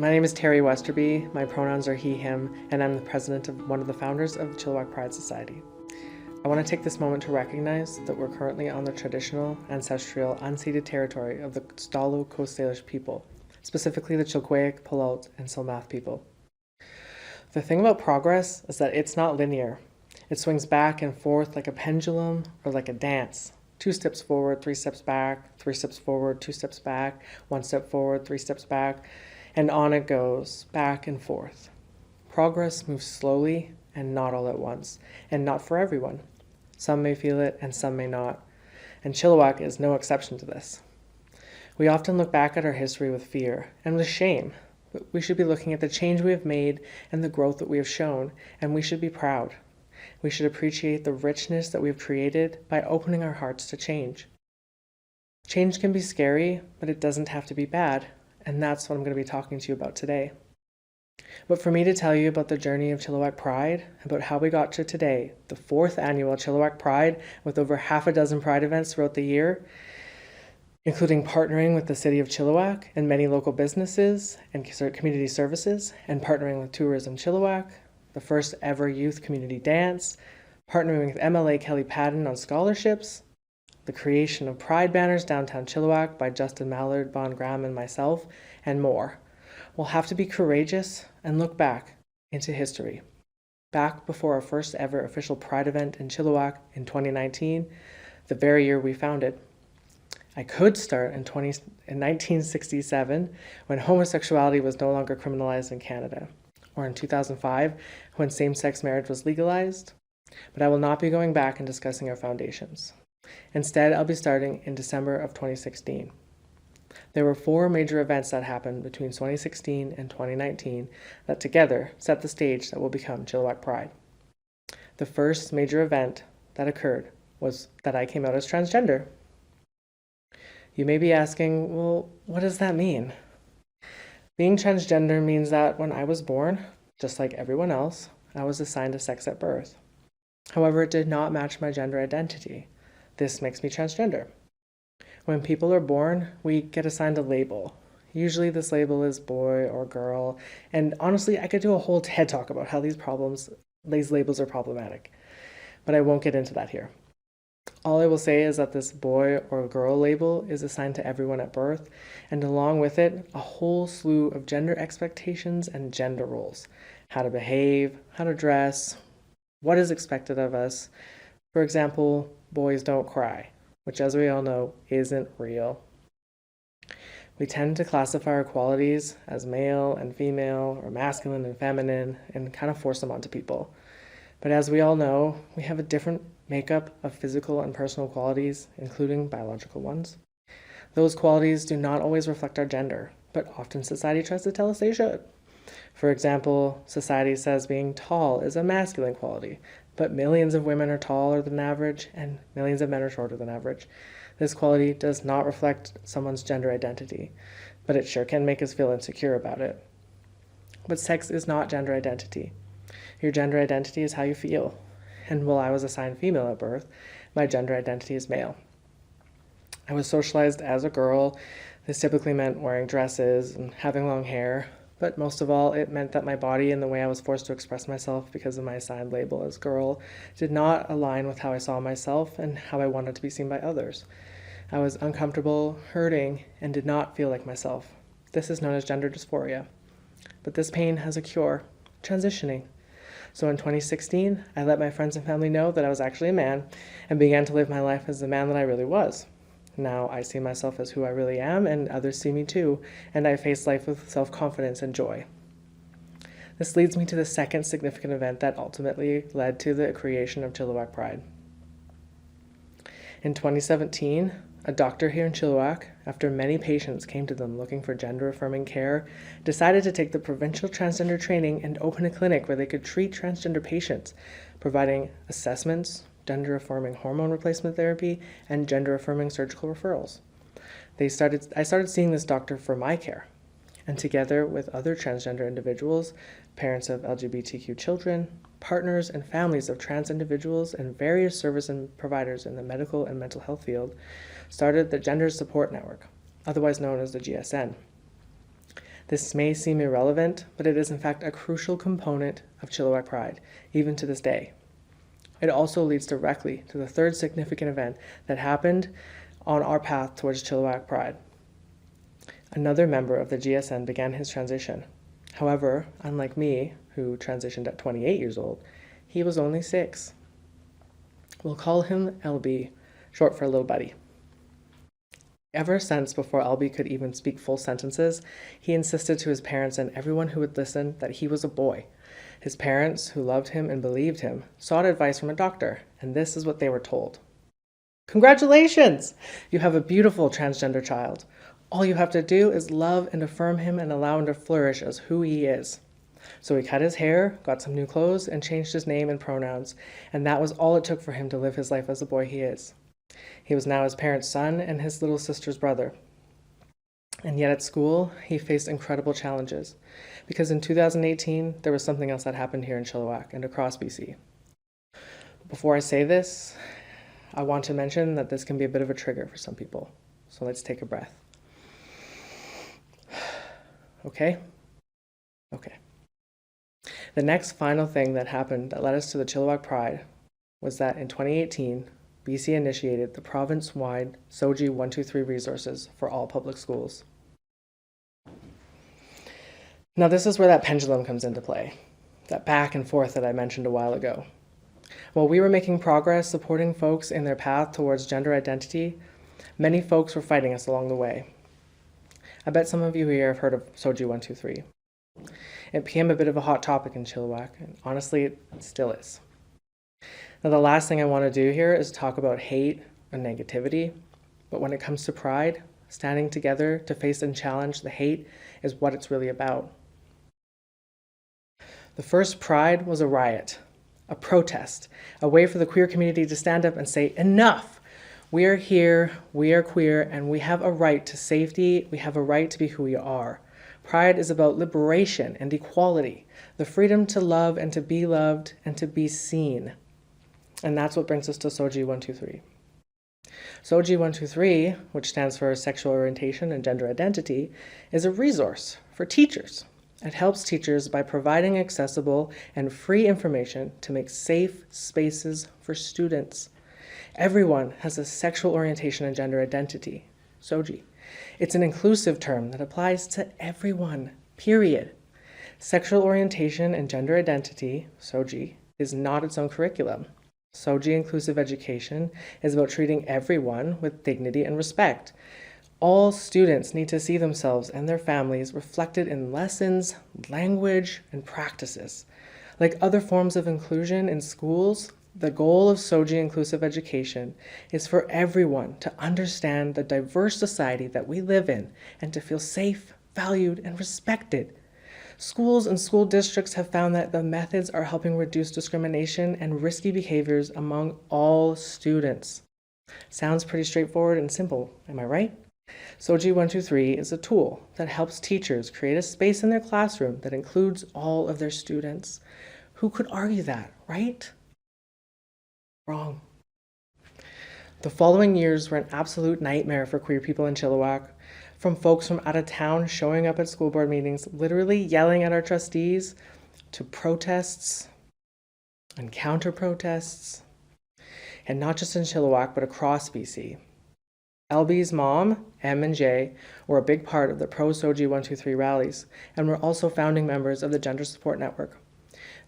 My name is Teri Westerby, my pronouns are he, him, and I'm the president of one of the founders of the Chilliwack Pride Society. I want to take this moment to recognize that we're currently on the traditional, ancestral, unceded territory of the Stalo Coast Salish people, specifically the Chilliwack, Pulaut, and Silmath people. The thing about progress is that it's not linear. It swings back and forth like a pendulum or like a dance. 2 steps forward, 3 steps back, 3 steps forward, 2 steps back, 1 step forward, 3 steps back, and on it goes, back and forth. Progress moves slowly and not all at once, and not for everyone. Some may feel it and some may not, and Chilliwack is no exception to this. We often look back at our history with fear and with shame, but we should be looking at the change we have made and the growth that we have shown, and we should be proud. We should appreciate the richness that we have created by opening our hearts to change. Change can be scary, but it doesn't have to be bad, and that's what I'm going to be talking to you about today. But for me to tell you about the journey of Chilliwack Pride, about how we got to today, the 4th annual Chilliwack Pride, with over half a dozen Pride events throughout the year, including partnering with the City of Chilliwack and many local businesses and community services, and partnering with Tourism Chilliwack, the first ever youth community dance, partnering with MLA Kelly Patton on scholarships, the creation of Pride banners downtown Chilliwack by Justin Mallard, Bon Graham, and myself, and more. We'll have to be courageous and look back into history. Back before our first ever official Pride event in Chilliwack in 2019, the very year we founded. I could start in 1967, when homosexuality was no longer criminalized in Canada, or in 2005, when same-sex marriage was legalized, but I will not be going back and discussing our foundations. Instead, I'll be starting in December of 2016. There were 4 major events that happened between 2016 and 2019 that together set the stage that will become Chilliwack Pride. The first major event that occurred was that I came out as transgender. You may be asking, well, what does that mean? Being transgender means that when I was born, just like everyone else, I was assigned a sex at birth. However, it did not match my gender identity. This makes me transgender. When people are born, we get assigned a label. Usually this label is boy or girl, and honestly, I could do a whole TED talk about how these labels are problematic, but I won't get into that here. All I will say is that this boy or girl label is assigned to everyone at birth, and along with it, a whole slew of gender expectations and gender roles. How to behave, how to dress, what is expected of us. For example, boys don't cry, which as we all know, isn't real. We tend to classify our qualities as male and female, or masculine and feminine, and kind of force them onto people. But as we all know, we have a different makeup of physical and personal qualities, including biological ones. Those qualities do not always reflect our gender, but often society tries to tell us they should. For example, society says being tall is a masculine quality, but millions of women are taller than average and millions of men are shorter than average. This quality does not reflect someone's gender identity, but it sure can make us feel insecure about it. But sex is not gender identity. Your gender identity is how you feel. And while I was assigned female at birth, my gender identity is male. I was socialized as a girl. This typically meant wearing dresses and having long hair, but most of all, it meant that my body and the way I was forced to express myself because of my assigned label as girl did not align with how I saw myself and how I wanted to be seen by others. I was uncomfortable, hurting, and did not feel like myself. This is known as gender dysphoria. But this pain has a cure: transitioning. So in 2016, I let my friends and family know that I was actually a man and began to live my life as the man that I really was. Now I see myself as who I really am, and others see me too, and I face life with self-confidence and joy. This leads me to the second significant event that ultimately led to the creation of Chilliwack Pride. In 2017, a doctor here in Chilliwack, after many patients came to them looking for gender-affirming care, decided to take the provincial transgender training and open a clinic where they could treat transgender patients, providing assessments, gender-affirming hormone replacement therapy, and gender-affirming surgical referrals. I started seeing this doctor for my care, and together with other transgender individuals, parents of LGBTQ children, partners and families of trans individuals, and various service and providers in the medical and mental health field, started the Gender Support Network, otherwise known as the GSN. This may seem irrelevant, but it is in fact a crucial component of Chilliwack Pride, even to this day. It also leads directly to the third significant event that happened on our path towards Chilliwack Pride. Another member of the GSN began his transition. However, unlike me, who transitioned at 28 years old, he was only 6. We'll call him LB, short for Little Buddy. Ever since before LB could even speak full sentences, he insisted to his parents and everyone who would listen that he was a boy. His parents, who loved him and believed him, sought advice from a doctor, and this is what they were told. Congratulations! You have a beautiful transgender child. All you have to do is love and affirm him and allow him to flourish as who he is. So he cut his hair, got some new clothes, and changed his name and pronouns, and that was all it took for him to live his life as the boy he is. He was now his parents' son and his little sister's brother. And yet at school, he faced incredible challenges, because in 2018, there was something else that happened here in Chilliwack and across BC. Before I say this, I want to mention that this can be a bit of a trigger for some people, so let's take a breath. Okay? Okay. The next final thing that happened that led us to the Chilliwack Pride was that in 2018, BC initiated the province-wide SOGI 123 resources for all public schools. Now this is where that pendulum comes into play, that back and forth that I mentioned a while ago. While we were making progress supporting folks in their path towards gender identity, many folks were fighting us along the way. I bet some of you here have heard of SOGI 123. It became a bit of a hot topic in Chilliwack, and honestly, it still is. Now, the last thing I want to do here is talk about hate and negativity, but when it comes to pride, standing together to face and challenge the hate is what it's really about. The first Pride was a riot, a protest, a way for the queer community to stand up and say, enough! We are here, we are queer, and we have a right to safety, we have a right to be who we are. Pride is about liberation and equality, the freedom to love and to be loved and to be seen. And that's what brings us to SOGI 123. SOGI 123, which stands for Sexual Orientation and Gender Identity, is a resource for teachers. It helps teachers by providing accessible and free information to make safe spaces for students. Everyone has a sexual orientation and gender identity, SOGI. It's an inclusive term that applies to everyone, period. Sexual orientation and gender identity, SOGI, is not its own curriculum. SOGI inclusive education is about treating everyone with dignity and respect. All students need to see themselves and their families reflected in lessons, language, and practices. Like other forms of inclusion in schools, the goal of SOGI inclusive education is for everyone to understand the diverse society that we live in and to feel safe, valued, and respected. Schools and school districts have found that the methods are helping reduce discrimination and risky behaviors among all students. Sounds pretty straightforward and simple, am I right? SOGI 123 is a tool that helps teachers create a space in their classroom that includes all of their students. Who could argue that, right? Wrong. The following years were an absolute nightmare for queer people in Chilliwack, from folks from out of town showing up at school board meetings, literally yelling at our trustees, to protests and counter-protests, and not just in Chilliwack, but across BC. LB's mom, M and J, were a big part of the pro-SOGI 123 rallies, and were also founding members of the Gender Support Network.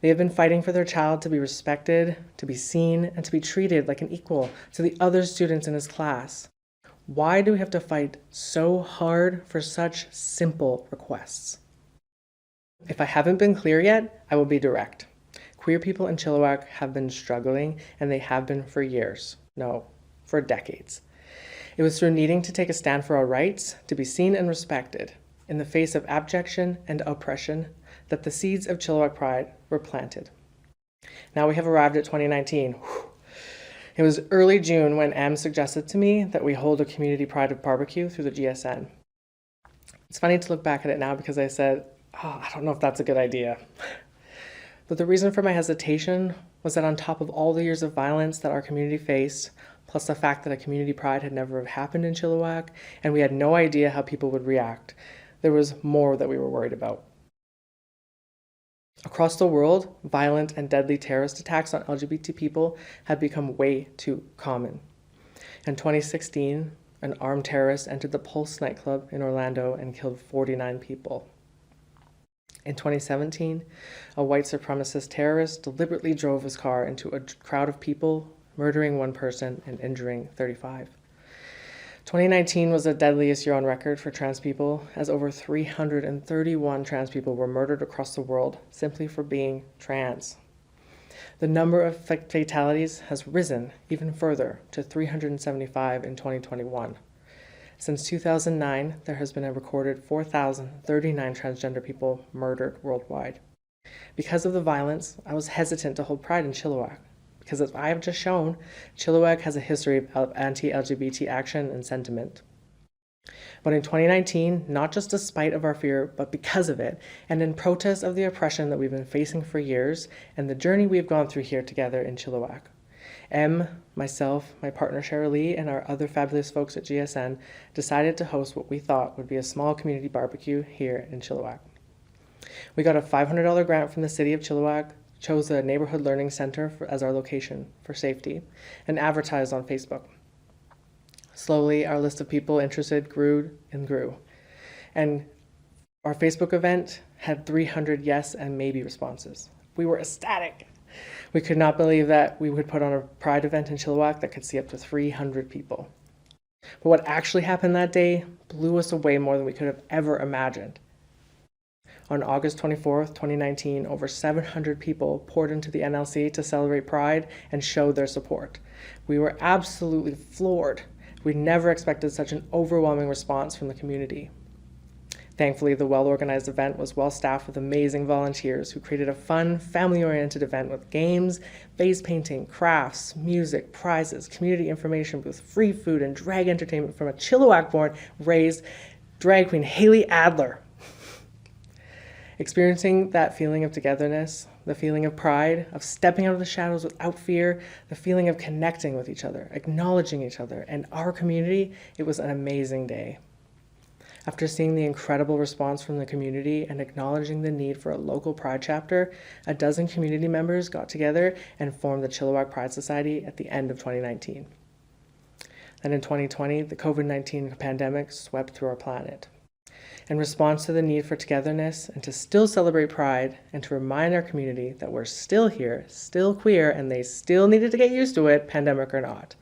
They have been fighting for their child to be respected, to be seen, and to be treated like an equal to the other students in his class. Why do we have to fight so hard for such simple requests? If I haven't been clear yet, I will be direct. Queer people in Chilliwack have been struggling, and they have been for years. No, for decades. It was through needing to take a stand for our rights, to be seen and respected, in the face of abjection and oppression, that the seeds of Chilliwack Pride were planted. Now we have arrived at 2019. It was early June when Em suggested to me that we hold a community pride barbecue through the GSN. It's funny to look back at it now because I said, I don't know if that's a good idea. But the reason for my hesitation was that on top of all the years of violence that our community faced, plus the fact that a community pride had never happened in Chilliwack, and we had no idea how people would react, there was more that we were worried about. Across the world, violent and deadly terrorist attacks on LGBT people have become way too common. In 2016, an armed terrorist entered the Pulse nightclub in Orlando and killed 49 people. In 2017, a white supremacist terrorist deliberately drove his car into a crowd of people, murdering one person and injuring 35. 2019 was the deadliest year on record for trans people, as over 331 trans people were murdered across the world simply for being trans. The number of fatalities has risen even further to 375 in 2021. Since 2009, there has been a recorded 4,039 transgender people murdered worldwide. Because of the violence, I was hesitant to hold Pride in Chilliwack, because as I have just shown, Chilliwack has a history of anti-LGBT action and sentiment. But in 2019, not just despite of our fear, but because of it, and in protest of the oppression that we've been facing for years, and the journey we've gone through here together in Chilliwack, myself, my partner Cheryl Lee, and our other fabulous folks at GSN decided to host what we thought would be a small community barbecue here in Chilliwack. We got a $500 grant from the city of Chilliwack, chose a neighborhood learning center as our location for safety, and advertised on Facebook. Slowly, our list of people interested grew and grew. And our Facebook event had 300 yes and maybe responses. We were ecstatic. We could not believe that we would put on a Pride event in Chilliwack that could see up to 300 people. But what actually happened that day blew us away more than we could have ever imagined. On August 24th, 2019, over 700 people poured into the NLC to celebrate Pride and show their support. We were absolutely floored. We never expected such an overwhelming response from the community. Thankfully, the well-organized event was well-staffed with amazing volunteers who created a fun, family-oriented event with games, face painting, crafts, music, prizes, community information booth, free food, and drag entertainment from a Chilliwack-born, raised drag queen Haley Adler. Experiencing that feeling of togetherness, the feeling of pride, of stepping out of the shadows without fear, the feeling of connecting with each other, acknowledging each other, and our community, it was an amazing day. After seeing the incredible response from the community and acknowledging the need for a local Pride chapter, a dozen community members got together and formed the Chilliwack Pride Society at the end of 2019. Then in 2020, the COVID-19 pandemic swept through our planet. In response to the need for togetherness and to still celebrate Pride and to remind our community that we're still here, still queer, and they still needed to get used to it, pandemic or not,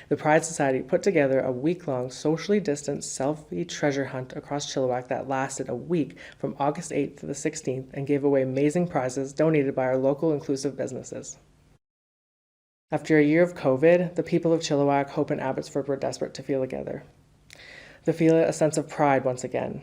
the Pride Society put together a week-long socially distanced selfie treasure hunt across Chilliwack that lasted a week from August 8th to the 16th and gave away amazing prizes donated by our local inclusive businesses. After a year of COVID, the people of Chilliwack, Hope, and Abbotsford were desperate to feel together, to feel a sense of pride once again.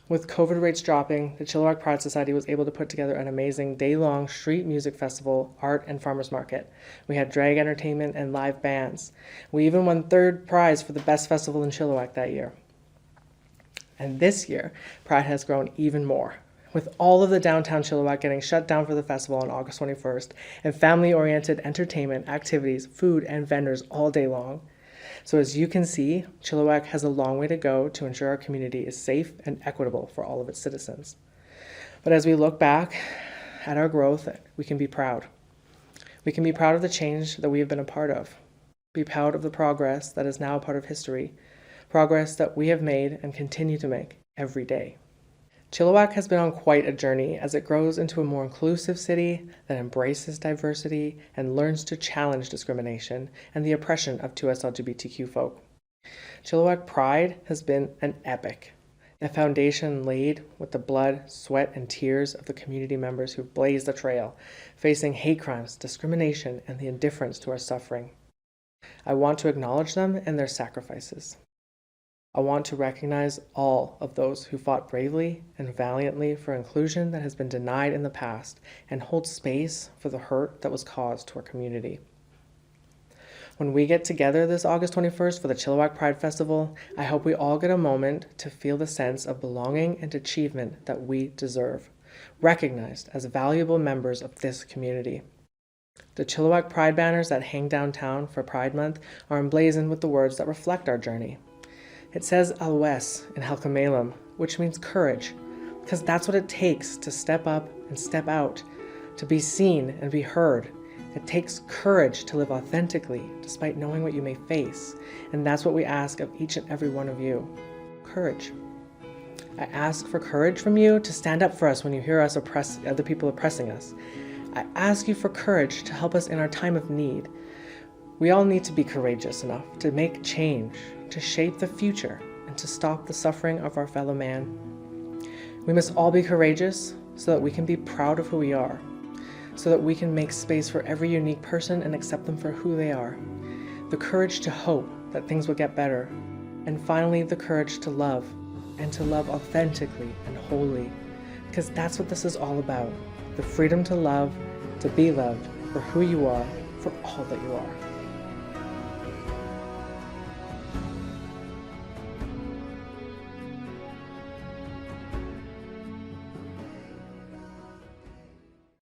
With COVID rates dropping, the Chilliwack Pride Society was able to put together an amazing day-long street music festival, art, and farmers market. We had drag entertainment and live bands. We even won third prize for the best festival in Chilliwack that year. And this year, Pride has grown even more, with all of the downtown Chilliwack getting shut down for the festival on August 21st, and family-oriented entertainment, activities, food, and vendors all day long. So as you can see, Chilliwack has a long way to go to ensure our community is safe and equitable for all of its citizens. But as we look back at our growth, we can be proud. We can be proud of the change that we have been a part of. Be proud of the progress that is now a part of history, progress that we have made and continue to make every day. Chilliwack has been on quite a journey as it grows into a more inclusive city that embraces diversity and learns to challenge discrimination and the oppression of 2S LGBTQ folk. Chilliwack Pride has been an epic, a foundation laid with the blood, sweat, and tears of the community members who blazed the trail, facing hate crimes, discrimination, and the indifference to our suffering. I want to acknowledge them and their sacrifices. I want to recognize all of those who fought bravely and valiantly for inclusion that has been denied in the past and hold space for the hurt that was caused to our community. When we get together this August 21st for the Chilliwack Pride Festival, I hope we all get a moment to feel the sense of belonging and achievement that we deserve, recognized as valuable members of this community. The Chilliwack Pride banners that hang downtown for Pride Month are emblazoned with the words that reflect our journey. It says Alwes in Halkomelem, which means courage, because that's what it takes to step up and step out, to be seen and be heard. It takes courage to live authentically, despite knowing what you may face, and that's what we ask of each and every one of you. Courage. I ask for courage from you to stand up for us when you hear us oppress other people oppressing us. I ask you for courage to help us in our time of need. We all need to be courageous enough to make change, to shape the future, and to stop the suffering of our fellow man. We must all be courageous so that we can be proud of who we are, so that we can make space for every unique person and accept them for who they are. The courage to hope that things will get better, and finally the courage to love, and to love authentically and wholly, because that's what this is all about. The freedom to love, to be loved for who you are, for all that you are.